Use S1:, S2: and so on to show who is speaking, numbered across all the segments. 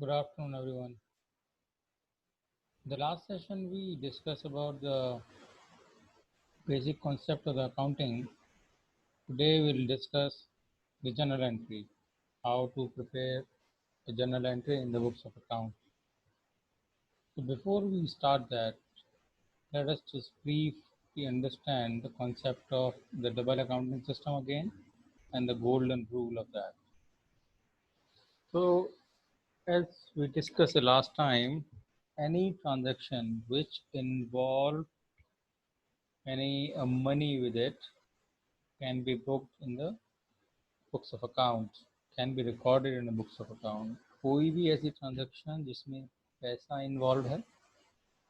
S1: Good afternoon, everyone. The last session we discussed about the basic concept of the accounting. Today we'll discuss the journal entry, how to prepare a journal entry in the books of account. So before we start that, let us just briefly understand the concept of the double accounting system again and the golden rule of that. So as we discussed the last time, any transaction which involve any money with it can be booked in the books of account, can be recorded in the books of account. कोई भी ऐसी transaction जिसमें पैसा involve है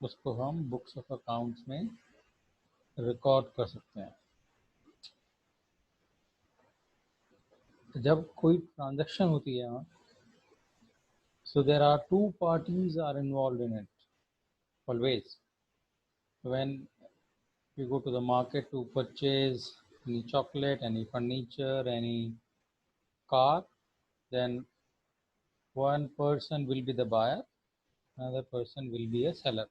S1: उसको हम books of accounts में record कर सकते हैं. जब कोई ट्रांजेक्शन होती है so there are two parties are involved in it always. When you go to the market to purchase any chocolate, any furniture, any car, then one person will be the buyer, another person will be a seller.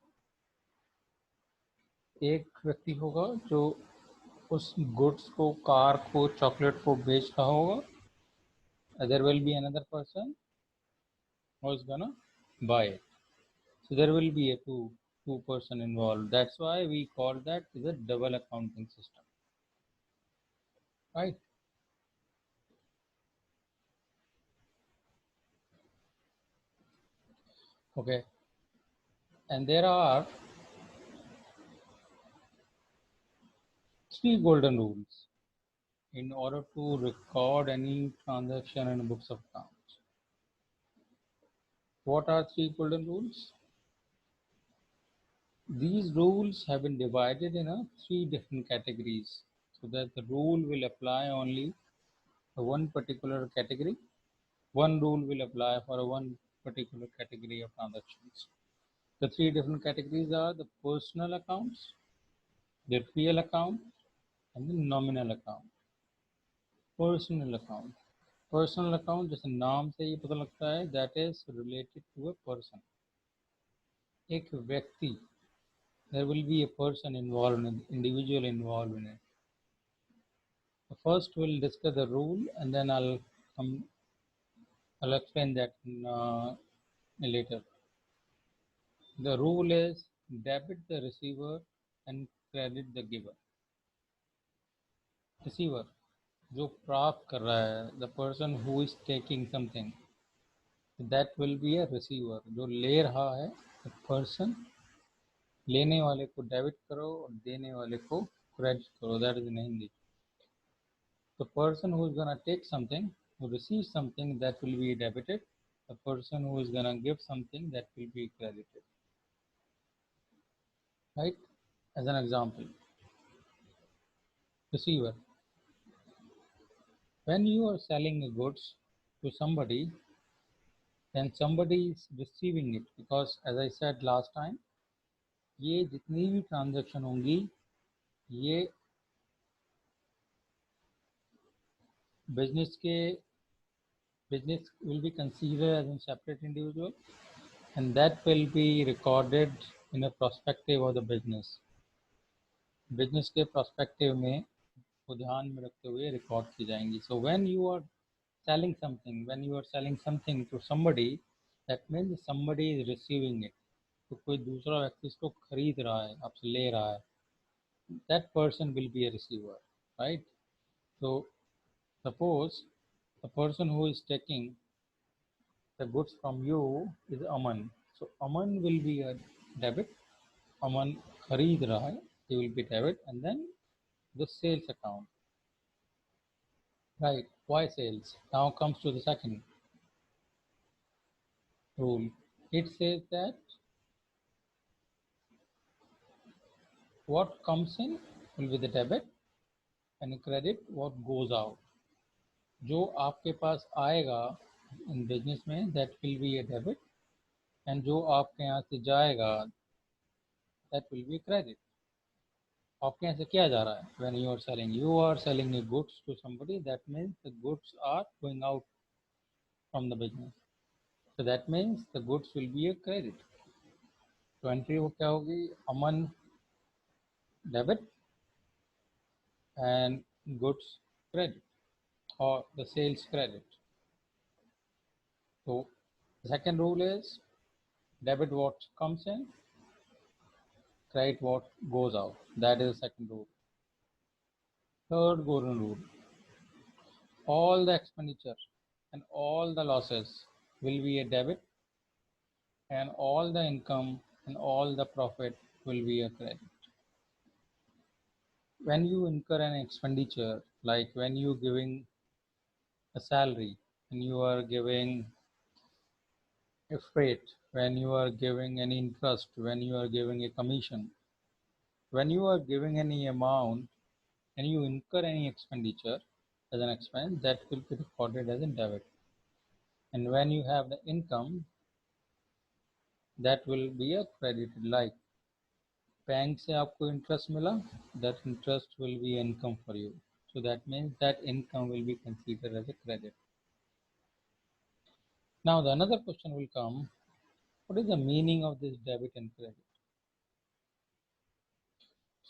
S1: एक व्यक्ति होगा जो उस goods को, car को, chocolate को बेच रहा होगा. there will be another person who is gonna buy it. So there will be a two person involved. That's why we call that is a double accounting system, right? Okay, and there are three golden rules in order to record any transaction in books of accounts. What are three golden rules? These rules have been divided in three different categories so that the rule will apply only for one particular category. One rule will apply for one particular category of transactions. The three different categories are the personal accounts, the real account, and the nominal account. Personal account. Personal account जैसे नाम से ये पता लगता है that is related to a person. एक व्यक्ति, there will be a person involved in it, individual involved in it. First we'll discuss the rule and then I'll explain that later. The rule is debit the receiver and credit the giver. Receiver जो प्राप्त कर रहा है, the person who is taking something, that will be a receiver. जो ले रहा है, the person, लेने वाले को डेबिट करो और देने वाले को क्रेडिट करो. That is in Hindi. The person who is gonna take something, who receives something, that will be debited. The person who is gonna give something, that will be credited. Right? As an example, receiver. When you are selling a goods to somebody, then somebody is receiving it because, as I said last time, ये जितनी भी transaction होंगी ये business will be considered as a separate individual and that will be recorded in a perspective of the business. Business के perspective में को ध्यान में रखते हुए रिकॉर्ड की जाएंगी. So when you are selling something to somebody, that means somebody is receiving it. तो कोई दूसरा व्यक्ति इसको खरीद रहा है, आपसे ले रहा है. That person will be a receiver, right? So suppose the person who is taking the goods from you is Aman. So Aman will be a debit. Aman खरीद रहा है, he will be debit, and then the sales account. Right? Why sales? Now comes to the second rule. It says that what comes in will be the debit and credit what goes out. जो आपके पास आएगा in business में that will be a debit and जो आपके यहाँ से जाएगा that will be credit. आपके यहाँ से क्या जा रहा है? When you are selling a goods to somebody, that means the goods are going out from the business. So that means the goods will be a credit. तो entry वो क्या होगी, अमन debit and goods credit or the sales credit. So the second rule is debit what comes in, credit what goes out. That is the second rule. Third golden rule, all the expenditure and all the losses will be a debit and all the income and all the profit will be a credit. When you incur an expenditure, like when you giving a salary and you are giving a freight, when you are giving any interest, when you are giving a commission, when you are giving any amount and you incur any expenditure as an expense, that will be recorded as a debit. And when you have the income, that will be a credited. Like bank से आपको interest मिला, that interest will be income for you. So that means that income will be considered as a credit. Now the another question will come, what is the meaning of this debit and credit?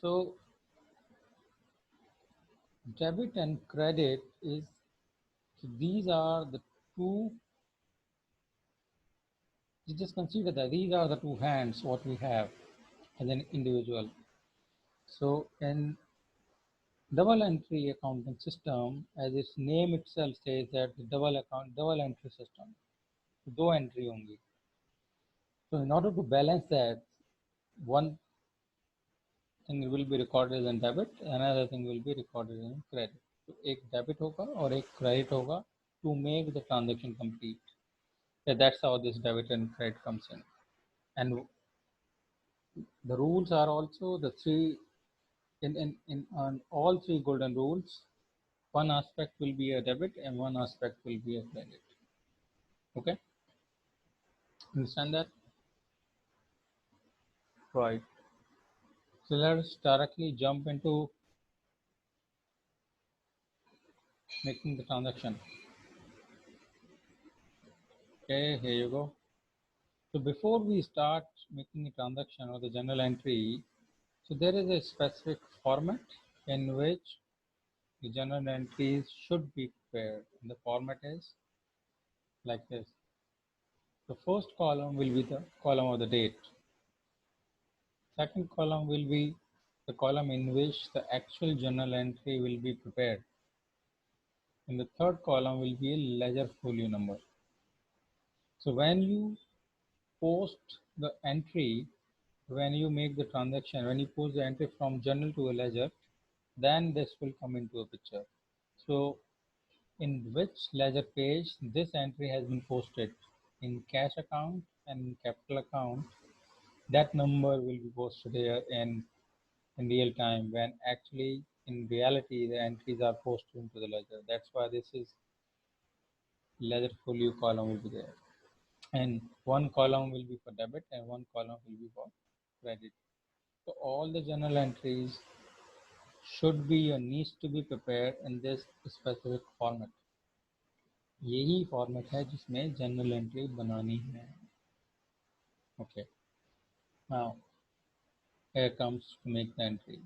S1: So debit and credit is, so these are the two, you just consider that these are the two hands what we have as an individual. So in double entry accounting system, as its name itself says, that the double entry system, दो entry होंगी. So in order to balance that, one thing will be recorded as debit, another thing will be recorded in credit. So एक debit होगा और एक credit होगा to make the transaction complete. So that's how this debit and credit comes in. And the rules are also the three, in on all three golden rules, one aspect will be a debit and one aspect will be a credit. Okay, understand that? Right. So let's directly jump into making the transaction. Okay, here you go. So before we start making a transaction or the journal entry, so there is a specific format in which the journal entries should be prepared. And the format is like this. The first column will be the column of the date. Second column will be the column in which the actual journal entry will be prepared. And the third column will be a ledger folio number. So when you post the entry, when you make the transaction, when you post the entry from journal to a ledger, then this will come into a picture. So in which ledger page this entry has been posted, in cash account and in capital account, that number will be posted here in real time, when actually in reality the entries are posted into the ledger. That's why this is ledger folio column will be there, and one column will be for debit and one column will be for credit. So all the journal entries should be or needs to be prepared in this specific format. यही format है जिसमें general entry बनानी है. Okay, now here comes to make the entry.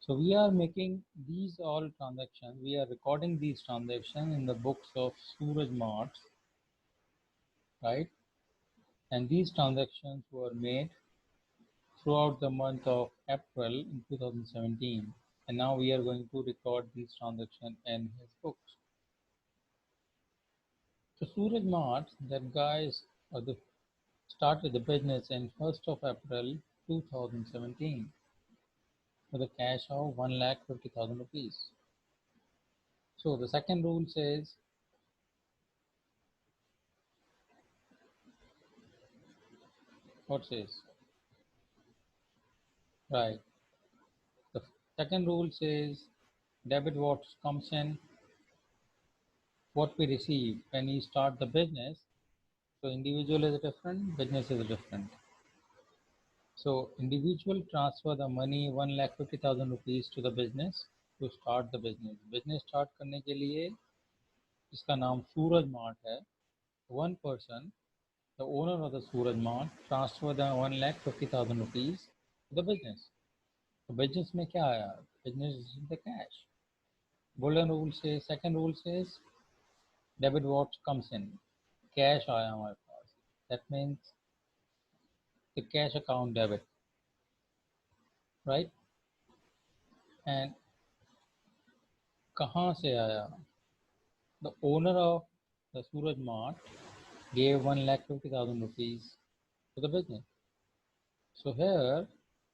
S1: So we are making these all transactions, we are recording these transactions in the books of Suraj Marts, right? And these transactions were made throughout the month of April in 2017. And now we are going to record these transactions in his books. So Suraj Marts, that guy started the business in 1st of April 2017 with a cash of 1,50,000 rupees. So the second rule says, what says? Right. The second rule says debit what comes in, what we receive when we start the business. So individual is different, business is different. So individual transfer the money 1,50,000 rupees to the business to start the business. Business start करने के लिए इसका नाम सूरज mart है. One person The owner of the Suraj Mart transferred the 1,50,000 rupees to the business. तो business में क्या आया? Business is the cash. Golden rule says, second rule says, debit what comes in. Cash आया हमारे पास. That means the cash account debit, right? And कहाँ से आया? The owner of the Suraj Mart gave 1,50,000 rupees to the business. So here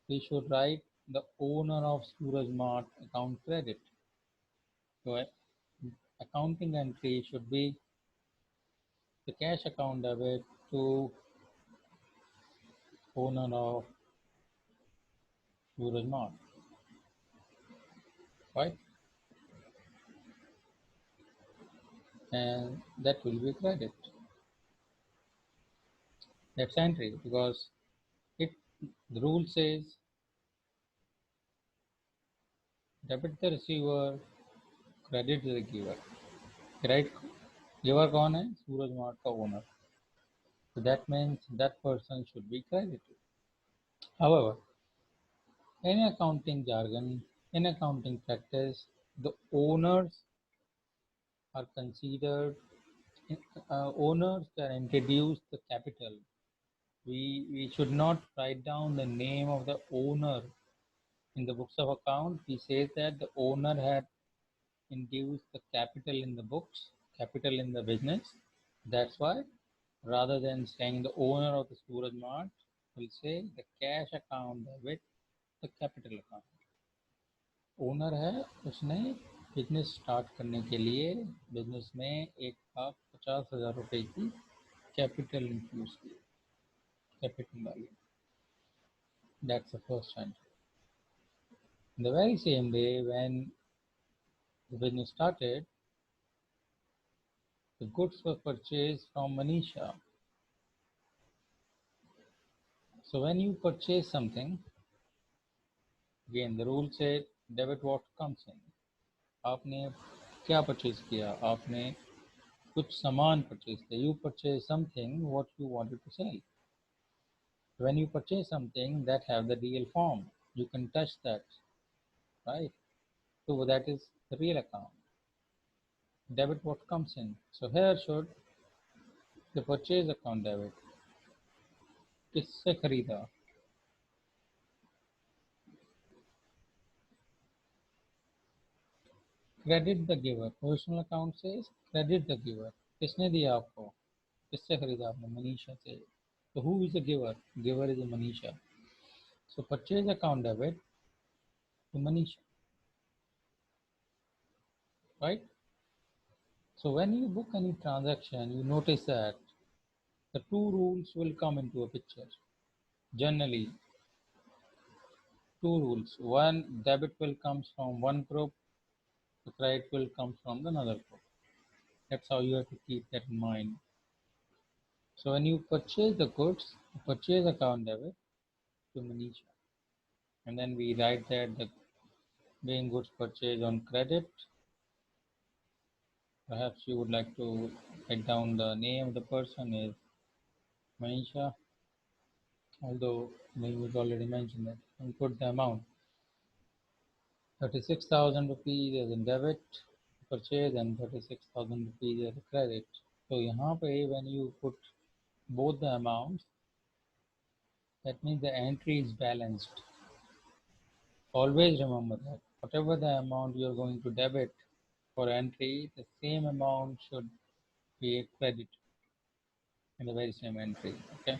S1: we should write the owner of Suraj Mart account credit. So accounting entry should be the cash account debit to owner of Suraj Mart, right? And that will be credit. That's entry because the rule says debit the receiver, credit the giver, right? Giver कौन है? सूरज mart का owner. So that means that person should be credited. However, in accounting jargon, in accounting practice, the owners are considered owners can introduce the capital. We should not write down the name of the owner in the books of account. We say that the owner had induced the capital in the books, capital in the business. That's why rather than saying the owner of the Suraj Mart, we'll say the cash account debit the capital account. Owner है, उसने business start करने के लिए business में 1,50,000 रुपए की capital infuse की, capital डाली. That's the first entry. The very same day when the business started, the goods were purchased from Manisha. So when you purchase something, again the rule said debit what comes in. आपने क्या purchase किया? आपने कुछ सामान purchase किया. You purchase something what you wanted to sell. When you purchase something that have the real form, you can touch that, right? So that is the real account. Debit what comes in. So here should the purchase account debit. किससे खरीदा? Credit the giver. Provisional account says credit the giver. किसने दिया आपको? किससे खरीदा आपने? मनीषा से. So who is the giver? Giver is Manisha. So purchase account debit to Manisha, right? So when you book any transaction, you notice that the two rules will come into a picture. Generally, two rules. One, debit will come from one group, the credit will come from another group. That's how you have to keep that in mind. So when you purchase the goods, purchase account debit to Manisha. And then we write that the being goods purchased on credit. Perhaps you would like to write down the name of the person is Manisha, although name is already mentioned that, and put the amount. 36,000 rupees as in debit purchase and 36,000 rupees as a credit. So यहाँ पे when you put both the amounts, that means the entry is balanced. Always remember that whatever the amount you are going to debit for entry, the same amount should be a credit in the very same entry. Okay.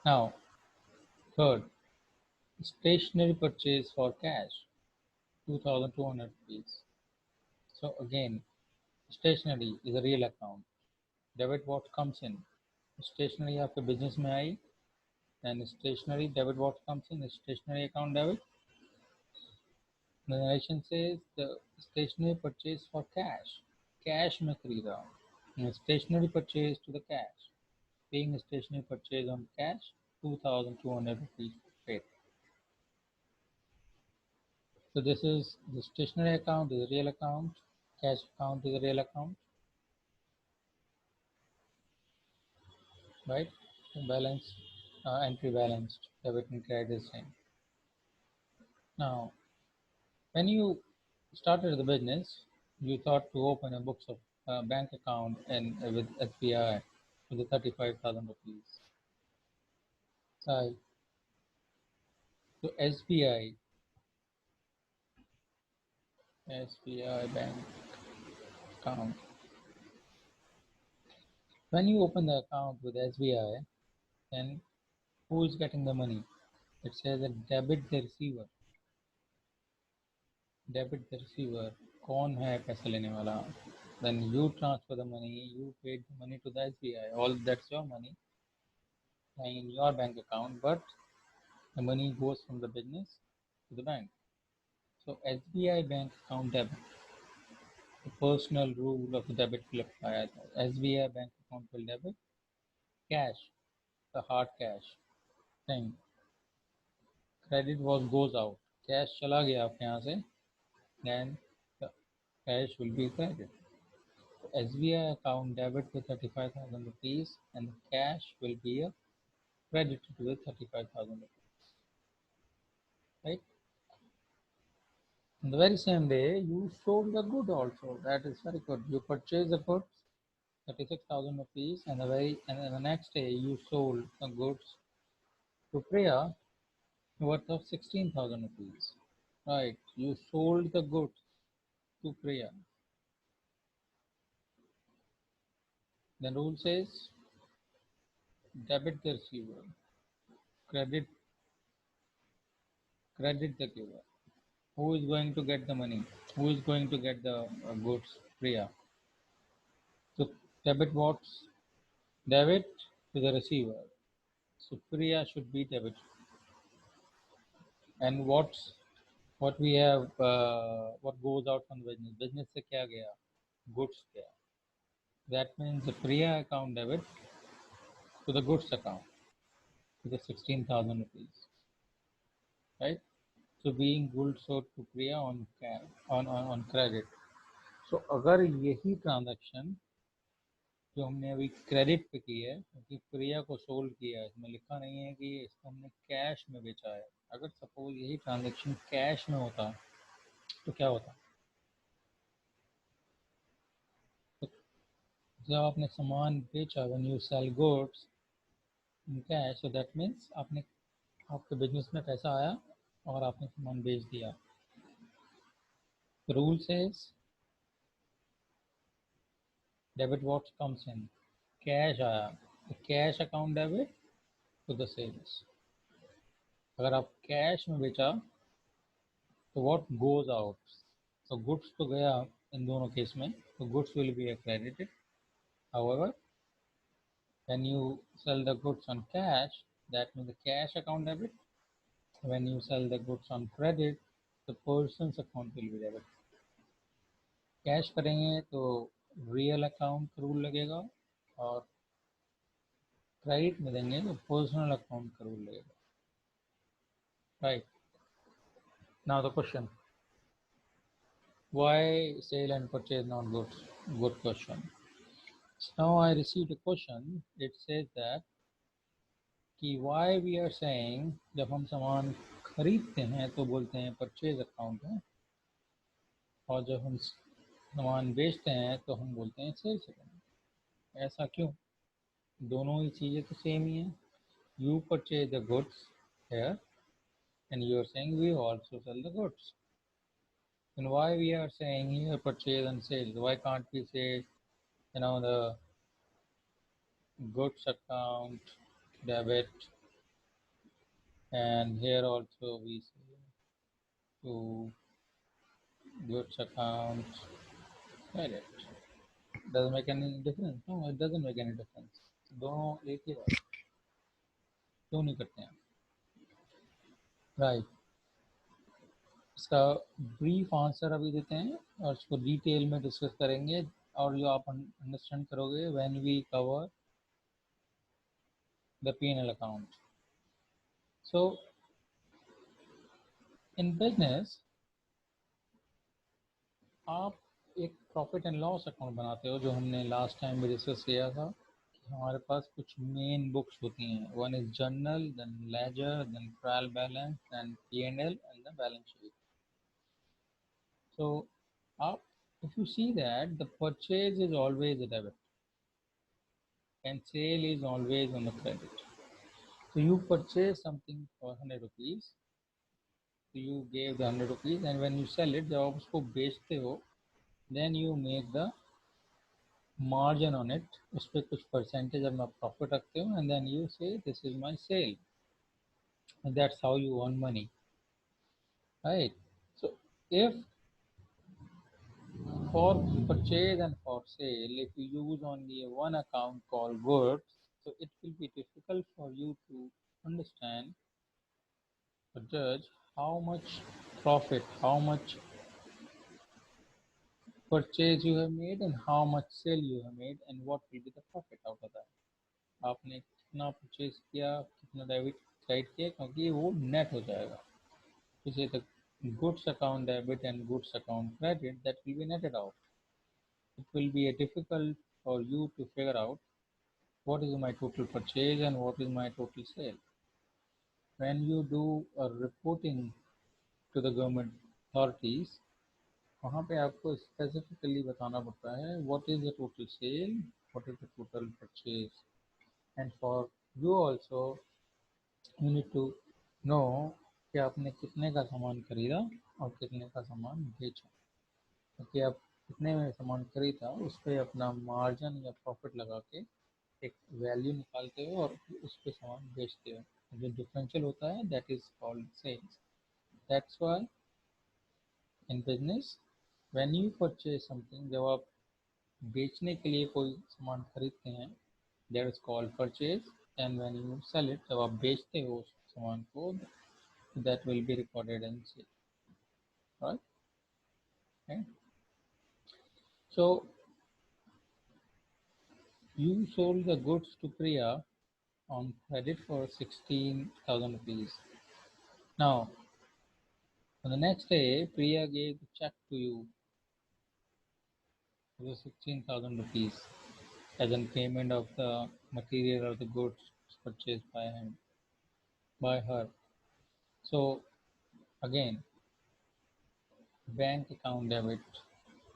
S1: Now, third, stationery purchase for cash, 2,200 rupees. So again, stationery is a real account. Debit what comes in. Stationery आपके business में आई, and stationery debit what comes in, stationery account debit. The narration says the stationery purchase for cash. Cash में खरीदा. Stationery purchase to the cash. Paying stationery purchase on cash, 2,200 rupees paid. So this is the stationery account is a real account. Cash account is a real account. right? Balance, entry balanced, debit and credit is same. Now, when you started the business, you thought to open a books of bank account and with SBI with the 35,000 rupees. Right. So SBI bank account. When you open the account with SBI, then who is getting the money? It says that debit the receiver. Debit the receiver. कौन है पैसा लेने वाला? Then you transfer the money. You paid the money to the SBI. All that's your money lying in your bank account, but the money goes from the business to the bank. So SBI bank account debit. The personal rule of the debit will apply. SBI bank account will debit cash, the hard cash thing. Credit was goes out. Cash चला गया आपके यहाँ से, then the cash will be credited. So SBI account debit with 35,000 rupees and the cash will be credited with 35,000 rupees. Right? On the very same day, you sold the good also. That is very good. You purchased the goods, 36,000 rupees, and the next day you sold the goods to Priya worth of 16,000 rupees. Right? You sold the goods to Priya. The rule says debit the receiver, credit the giver. Who is going to get the money? Who is going to get the goods? Priya. So debit what's debit to the receiver. So Priya should be debit. And what we have what goes out from the business? Business से क्या गया? Goods गया. That means the Priya account debit to the goods account to the 16,000 rupees. Right? So being goods sold to Priya on credit. So अगर यही transaction जो हमने अभी credit पे की है, क्योंकि प्रिया को सोल्ड किया है, इसमें लिखा नहीं है कि इसको हमने कैश में बेचा है. अगर सपोज यही ट्रांजैक्शन कैश में होता तो क्या होता? तो जब आपने सामान बेचा, when you sell goods in cash, so that means आपके बिजनेस में पैसा आया और आपने सामान बेच दिया. Rule says debit what comes in, cash आया, cash account debit to the sales. अगर आप कैश में बेचा तो व्हाट गोज आउट, तो गुड्स तो गया इन दोनों केस में, तो goods will be credited. However when you sell the goods on cash, that means the cash account debit. When you sell the goods on credit, the person's account will be debit. Cash करेंगे तो real account का rule लगेगा, और credit में देंगे तो personal account का rule लगेगा. Right. Now the question, why sale and purchase not goods? Good question. So now I received a question. It says that कि why we are saying जब हम सामान खरीदते हैं तो बोलते हैं परचेज अकाउंट है, और जब हम सामान बेचते हैं तो हम बोलते हैं सेल्स अकाउंट. ऐसा क्यों? दोनों ही चीज़ें तो सेम ही हैं. You purchase the goods here and you are saying we also sell the goods. Then why we are saying here purchase and sales? Why can't we say, the goods account debit, and here also we say to goods account credit? Doesn't make any difference. No, it doesn't make any difference. दोनों एक ही बात, क्यों नहीं करते हैं? Right. इसका brief answer अभी देते हैं और इसको डिटेल में डिस्कस करेंगे, और जो आप अंडरस्टैंड करोगे when we cover the P&L account. So in business आप एक प्रॉफिट एंड लॉस अकाउंट बनाते हो, जो हमने लास्ट टाइम भी डिस्कस किया था हमारे पास कुछ मेन बुक्स होती हैं. One is journal, then ledger, then trial balance, then P&L and the balance sheet. So up, if you see that the purchase is always a debit and sale is always on the credit. So you purchase something for 100 rupees, so you gave the 100 rupees, and when you sell it, जब आप उसको बेचते हो, then you make the margin on it, उस पर कुछ percentage अपना profit रखते हो, and then you say this is my sale, and that's how you earn money, right? So if for purchase and for sale, if you use only one account called goods, so it will be difficult for you to understand or judge how much profit, how much purchase you have made and how much sale you have made and what will be the profit out of that. आपने कितना purchase किया, कितना debit credit किया, क्योंकि वो net हो जाएगा. इसे the goods account debit and goods account credit, that will be netted out. It will be difficult for you to figure out what is my total purchase and what is my total sale. When you do a reporting to the government authorities, वहाँ पे आपको specifically बताना पड़ता है what is the total sale, what is the total purchase, and for you also you need to know कि आपने कितने का सामान खरीदा और कितने का सामान बेचा. क्योंकि आप कितने में सामान खरीदा उस पर अपना मार्जिन या प्रॉफिट लगा के एक वैल्यू निकालते हो और उस पे सामान बेचते हो. जो डिफरेंशियल होता है that is called sales. That's why in business when you purchase something, जब आप बेचने के लिए कोई सामान खरीदते हैं, that is called purchase. And when you sell it, जब आप बेचते हो उस सामान को, that will be recorded in sale, right. So you sold the goods to Priya on credit for 16,000 rupees. Now, on the next day, Priya gave the check to you for the 16,000 rupees as a payment of the material or the goods purchased by him, by her. So, again, bank account debit.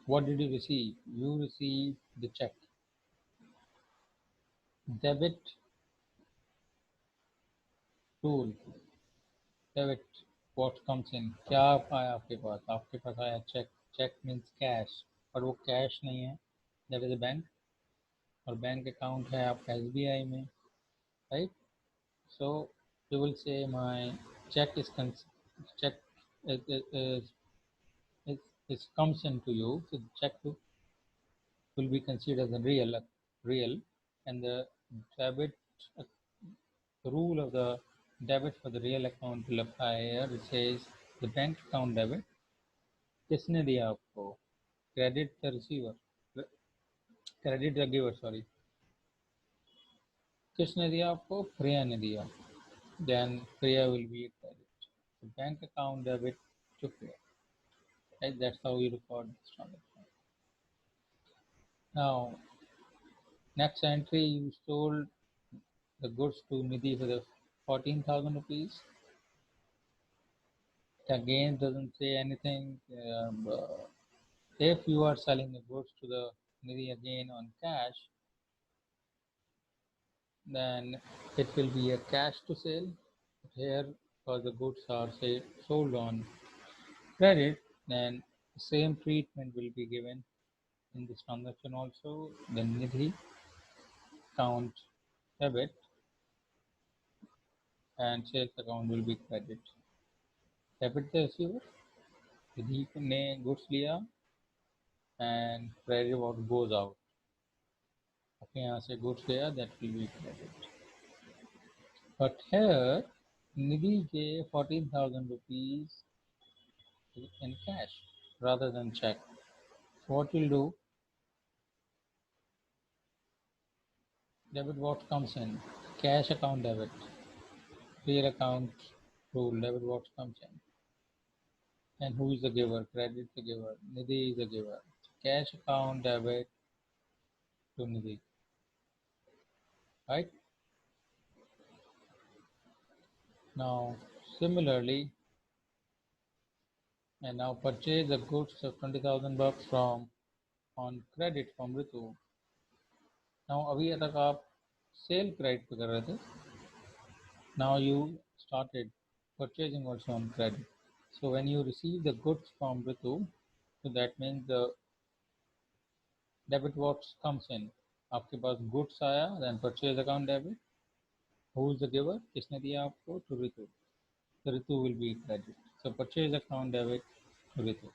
S1: What did you receive? You received the check. Debit rule. Debit. What comes in? क्या आया आपके पास? आपके पास आया check. Check means cash, पर वो cash नहीं है. That is a bank. और बैंक अकाउंट है आपका SBI में, right. So you will say my check is check is comes into you, so the check will be considered as a real, and the debit uh, rule of the debit for the real account will apply here. It says the bank account debit. किसने दिया आपको? Credit the receiver, credit the giver, sorry. किसने दिया आपको? प्रिया ने दिया. Then Priya will be a credit. So bank account debit to Priya. Right? That's how we record this transaction. Now, next entry, you sold the goods to Nidhi for the 14,000 rupees. Again, doesn't say anything. If you are selling the goods to the Nidhi again on cash, then it will be a cash to sale. Here, because the goods are say sold on credit, then the same treatment will be given in this transaction also. The Nidhi account debit and sales account will be credit. Debit the receiver, Nidhi ने goods लिया and credit what goes out. आपने यहाँ से goods लिया, that will be credit. But here Nidhi gave 14,000 rupees in cash rather than check. So what you'll do, debit what comes in, cash account debit, real account rule, debit what comes in. And who is the giver? Credit the giver. Nidhi is the giver. Cash account debit to Nidhi. right? Now, similarly, and now purchase the goods of 20,000 bucks from on credit from Ritu. Now, अभी तक आप cell credit पे कर रहे थे. Now you started purchasing also on credit. So when you receive the goods from Ritu, so that means the debit what comes in. आपके पास goods आया, then purchase account debit. Who is the giver? किसने दिया आपको? To Ritu. So Ritu will be credit. So purchase account debit to Ritu.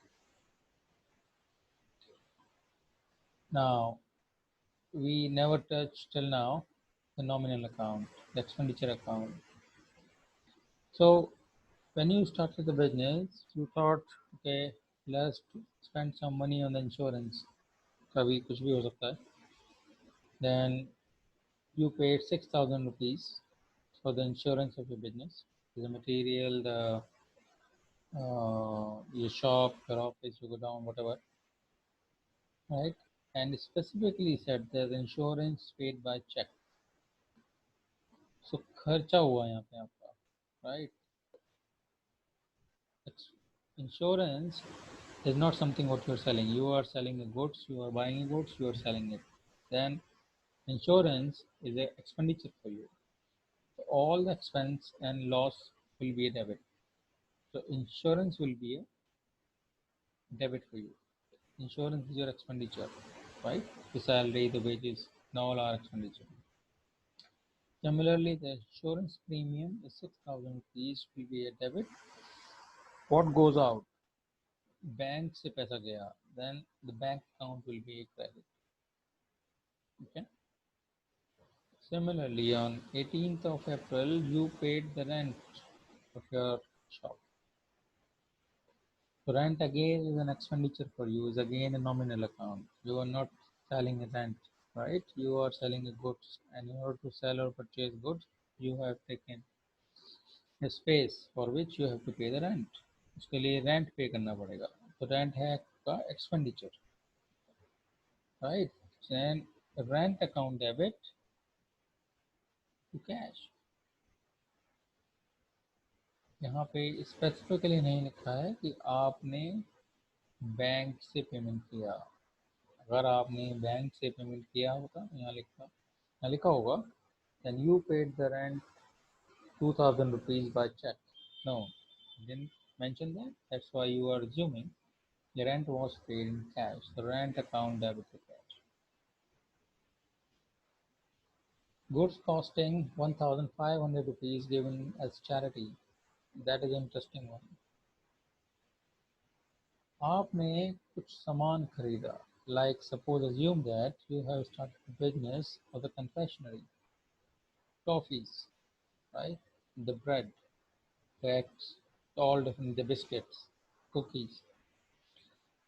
S1: Now we never touched till now the nominal account, the expenditure account. So when you started the business, you thought, okay, let's spend some money on the insurance. कभी कुछ भी हो सकता है. Then you paid 6,000 rupees for the insurance of your business, the material, the your shop, your office, you go down, whatever, right? And specifically said there's insurance paid by check. So खर्चा हुआ यहाँ पे आपका, right? Insurance is not something what you're selling. You are selling the goods, you are buying goods, you are selling it. Then insurance is an expenditure for you. So all the expense and loss will be a debit. So insurance will be a debit for you. Insurance is your expenditure, right? The salary, the wages, and all are expenditure. Similarly, the insurance premium is 6,000 rupees will be a debit. What goes out? Bank से पैसा गया, then the bank account will be a credit. Okay. Similarly, on 18th of April, you paid the rent of your shop. So rent again is an expenditure for you, is again a nominal account. You are not selling a rent, right? You are selling a goods, and in order to sell or purchase goods, you have taken a space for which you have to pay the rent. उसके लिए rent pay करना पड़ेगा. तो rent है आपका expenditure, right? Then rent account debit to cash. यहाँ पे specifically नहीं लिखा है कि आपने बैंक से पेमेंट किया. अगर आपने बैंक से पेमेंट किया होता, यहाँ लिखा होगा, then you paid the rent 2,000 rupees by check. No, didn't mention that. That's why you are assuming the rent was paid in cash. The rent account debit to cash. Goods costing 1,500 rupees given as charity. That is interesting one. आपने कुछ सामान खरीदा. Like suppose assume that you have started a business of the confectionery, toffees, right? The bread, cakes, all different, the biscuits, cookies.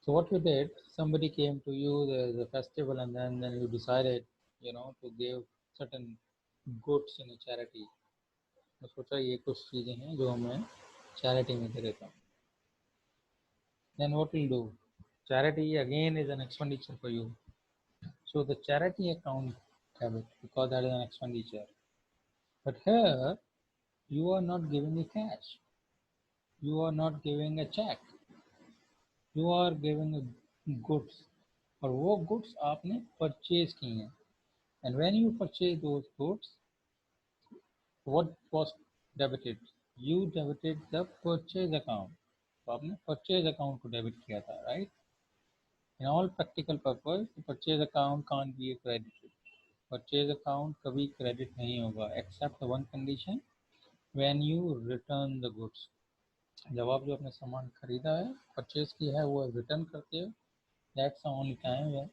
S1: So what you did, somebody came to you, there's a festival, and then you decided, to give certain goods in a charity. तो सोचा ये कुछ चीज़ें हैं जो मैं charity में दे देता हूँ. Then what will do? Charity again is an expenditure for you. So the charity account debit, because that is an expenditure. But here you are not giving a cash. You are not giving a check. You are giving a goods. और वो goods आपने purchase की हैं. And when you purchase those goods, what was debited? You debited the purchase account. तो आपने purchase account को debit किया था, right? In all practical purpose, the purchase account can't be credited. Purchase account कभी credit नहीं होगा, except one condition, when you return the goods. जब आप जो अपने सामान खरीदा है, purchase किया है, वो return करते हो, that's the only time when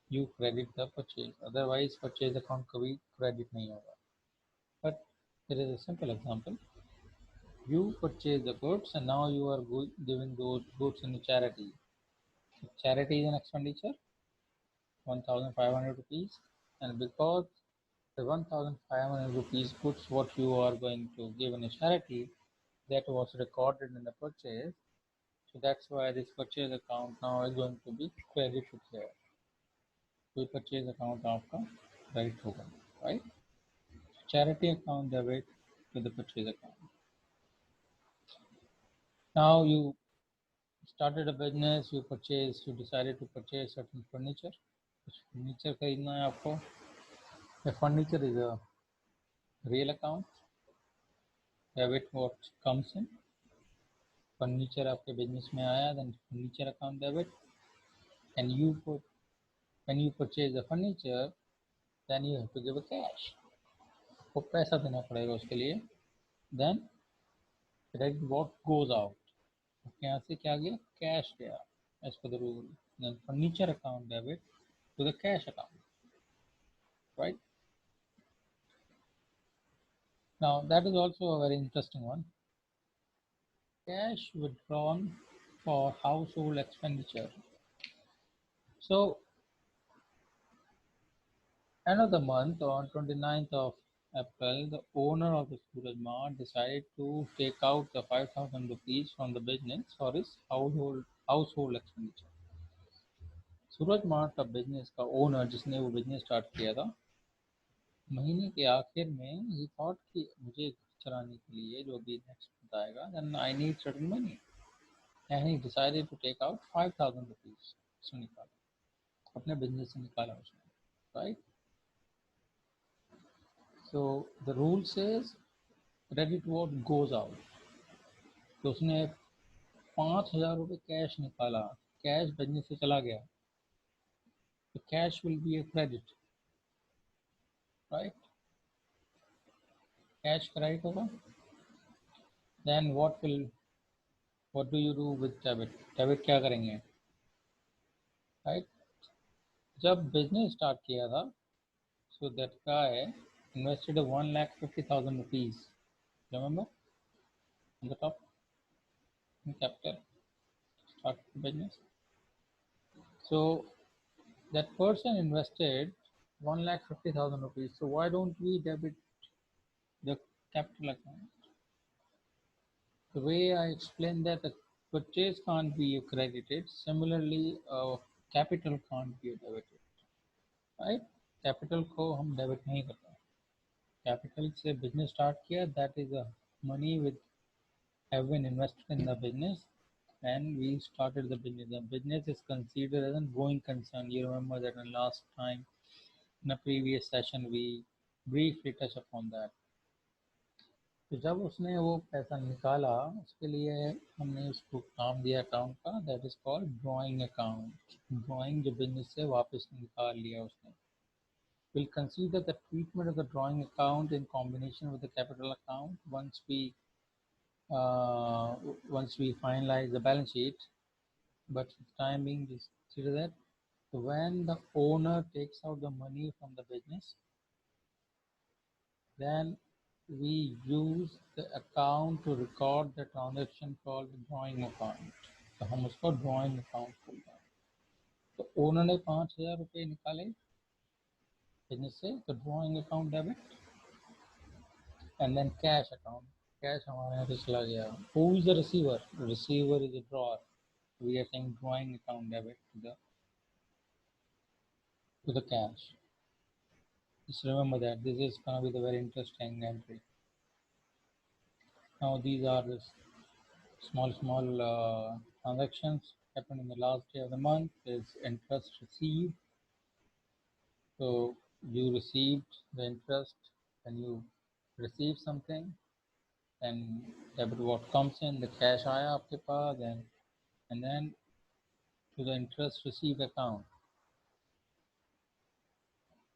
S1: you credit the purchase. Otherwise, purchase account कभी credit नहीं होगा. But there is a simple example. You purchase the goods and now you are giving those goods in charity. Charity is an expenditure, 1,500 rupees, and because the 1,500 rupees goods what you are going to give in a charity, that was recorded in the purchase. So that's why this purchase account now is going to be credited here. तो purchase account आपका credit होगा, right? charity account debit to the purchase account. Now you started a business, you decided to purchase certain furniture. कुछ furniture खरीदना है आपको. The furniture is a real account. Debit what comes in. Furniture आपके business में आया, then furniture account debit. And when you purchase the furniture, then you have to give a cash. को पैसा देना पड़ेगा उसके लिए. Then credit what goes out. आपके यहाँ से क्या गया? Cash गया. As per the rule. Then furniture account debit to the cash account. Right? Now that is also a very interesting one. Cash withdrawn for household expenditure. So end of the month, on 29th of April, the owner of the Suraj Mart decided to take out the 5,000 rupees from the business for his household expenditure. Suraj mart का business का owner जिसने वो business start किया था, महीने के आखिर में ही थॉट कि मुझे घर चलाने के लिए जो भी नेक्स्ट बताएगा, then I need certain money, and he decided to take out 5,000 rupees. उसने निकाला, अपने बिजनेस से निकाला उसने. Right. So the rule says credit what goes out. तो उसने 5,000 रुपये कैश निकाला, कैश बिजनेस से चला गया, तो cash will be a credit. Right. Cash credit होगा. Then what do you do with debit? Debit क्या करेंगे? राइट. जब बिजनेस स्टार्ट किया था, so that guy invested 1,50,000 rupees. Remember? On the top, in capital, start the business. So that person invested 1,50,000 rupees. So why don't we debit the capital account? The way I explained that the purchase can't be credited, similarly, capital can't be debited. Right? Capital को हम debit नहीं करते. Capital से business start किया, that is a money with have been invested in the business, and we started the business. The business is considered as a going concern. You remember that in last time, in a previous session, we briefly touched upon that. तो जब उसने वो पैसा निकाला, उसके लिए हमने उसको काम दिया अकाउंट का, that is called drawing account. Drawing जो बिजनेस से वापस निकाल लिया उसने. We'll consider the treatment of the drawing account in combination with the capital account once we finalize the balance sheet. But for the time being, just consider that when the owner takes out the money from the business, then we use the account to record the transaction called the drawing account. तो हम उसको drawing account बोलते हैं. तो owner ने 5,000 रुपये निकाले business से, तो drawing account debit, and then cash account. Cash हमारे यहाँ से चला गया. Who is the receiver? Receiver is a drawer. We are saying drawing account debit to the cash. Just remember that this is going to be the very interesting entry. Now these are the small transactions happened in the last day of the month. Is interest received. So you received the interest when you receive something, and debit what comes in, the cash आया आपके पास, and then to the interest received account.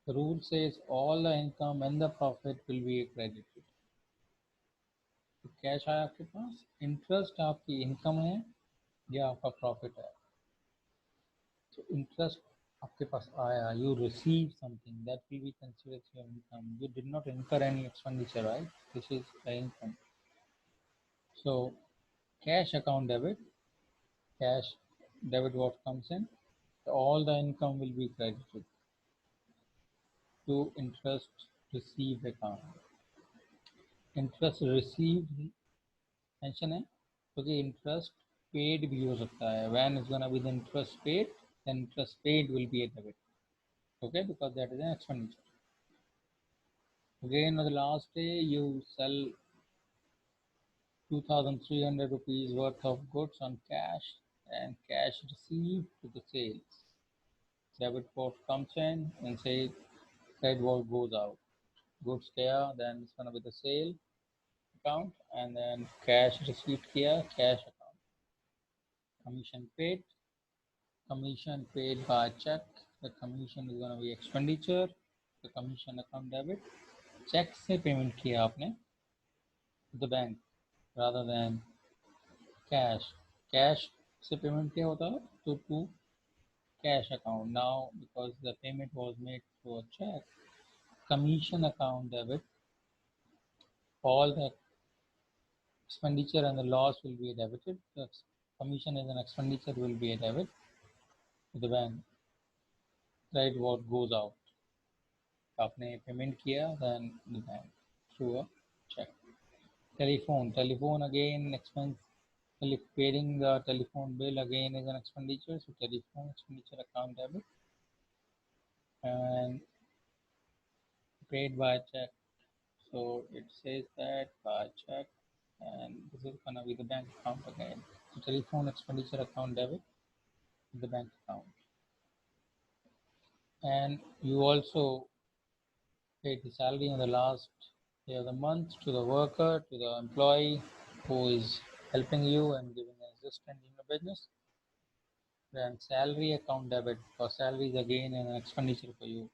S1: The rule says all the income and the profit will be credited. तो cash आया आपके पास, interest आपकी income है या आपका profit है. तो इंटरेस्ट आपके पास आया, you receive something, that will be considered your income. You did not incur any expenditure, right? This is the income. So cash account debit, cash debit what comes in, all the income will be credited to interest received account. Interest received mention है, क्योंकि interest paid भी हो सकता है. When is gonna be the interest paid, then interest paid will be a debit. Okay, because that is an expenditure. Again, on the last day, you sell 2,300 rupees worth of goods on cash and cash received to the sales. Debit port comes in and say credit port goes out. Goods here, then it's gonna be the sale account, and then cash receipt here, cash account. Commission paid by check. The commission is gonna be expenditure. The commission account debit. Cheque से payment किया आपने the bank rather than cash. Cash से payment क्या होता है तो to cash account. Now because the payment was made through a check, commission account debit, all the expenditure and the loss will be debited. The commission as an expenditure will be a debit to the bank. Right, what goes out. आपने payment किया then the bank through a check. Telephone again expense. Paying the telephone bill again is an expenditure, so telephone expenditure account debit and paid by check. So it says that by check, and this is gonna be the bank account again. So telephone expenditure account debit, the bank account, and you also paid the salary on the last day of the month to the worker, to the employee who is helping you and giving assistance in your business. Then salary account debit, for salary is again an expenditure for you.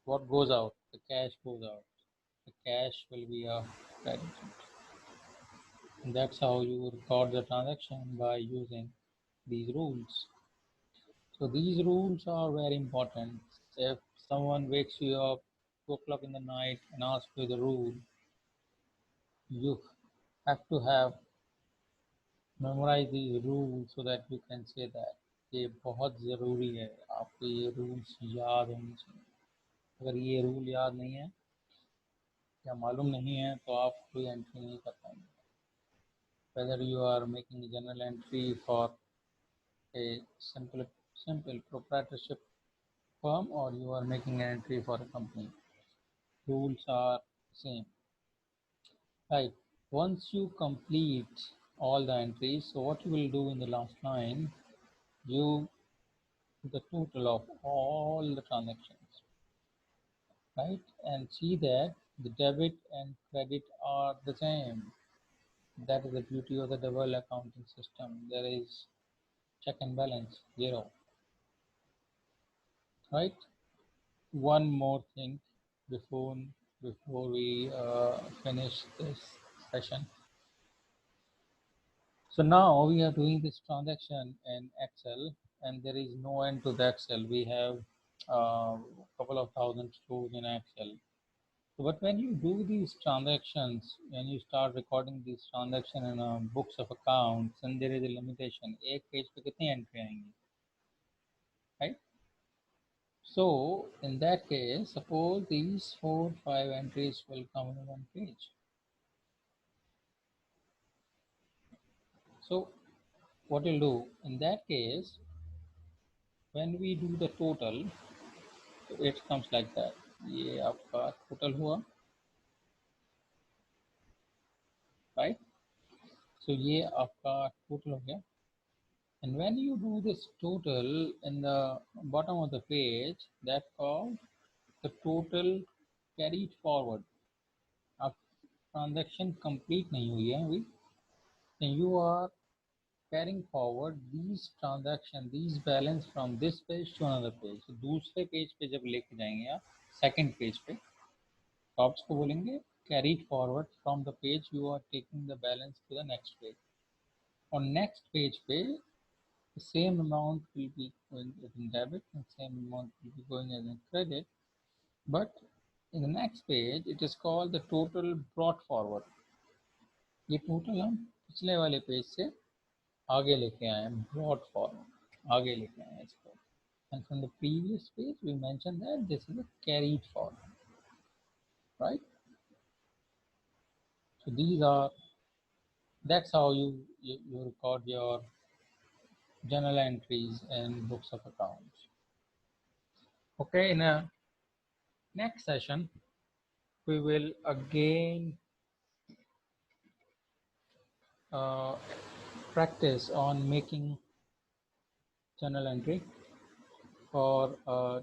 S1: What goes out? The cash goes out. The cash will be a credit. And that's how you record the transaction by using these rules. So these rules are very important. If someone wakes you up 2 o'clock in the night and asks you the rule, you have to have memorize these rules so that you can say that ये बहुत ज़रूरी है आपको ये rules याद होने चाहिए अगर ये रूल याद नहीं है या मालूम नहीं है तो आप कोई एंट्री नहीं कर पाएंगे whether you are making a journal entry for a simple proprietorship firm or you are making an entry for a company. Rules are same. Right. Once you complete all the entries, so what you will do in the last line, you the total of all the transactions, right? And see that the debit and credit are the same. That is the beauty of the double accounting system. There is check and balance, zero, right? One more thing before before we finish this session. So now we are doing this transaction in Excel, and there is no end to the Excel. We have a couple of thousand rows in Excel. So, but when you do these transactions, when you start recording these transactions in books of accounts, and there is a limitation. एक page पे कितनी entry आएंगी, right? So in that case, suppose these 4-5 entries will come in one page. So what you'll do in that case, when we do the total, it comes like that. ये आपका total हुआ, right? So ये आपका total हो गया. And when you do this total in the bottom of the page, that called the total carried forward. अब transaction complete नहीं हुई है अभी, and you are carrying forward these transaction, these balance from this page to another page. So दूसरे page पे जब लेके जाएंगे आप सेकंड पेज पे तो आप उसको बोलेंगे carried forward from the page you are taking the balance to the next page. On next page पे the same amount will be going as in debit and same amount will be going as in credit, but in the next page it is called the total brought forward. ये total हम पिछले वाले page से आगे लेके आए हैं, brought forward आगे लेके आए हैं इसको, and from the previous page we mentioned that this is a carried forward, right? So these are, that's how you record your journal entries in books of accounts. Okay, in a next session we will again practice on making journal entry for a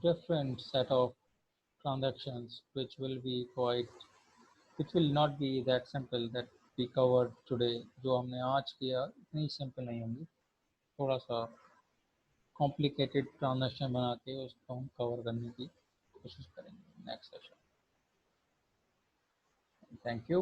S1: different set of transactions, which will not be that simple that we covered today. जो हमने आज किया इतनी simple नहीं होंगी, थोड़ा सा complicated transaction बना के उसको हम कवर करने की कोशिश करेंगे नेक्स्ट सेशन. Thank you.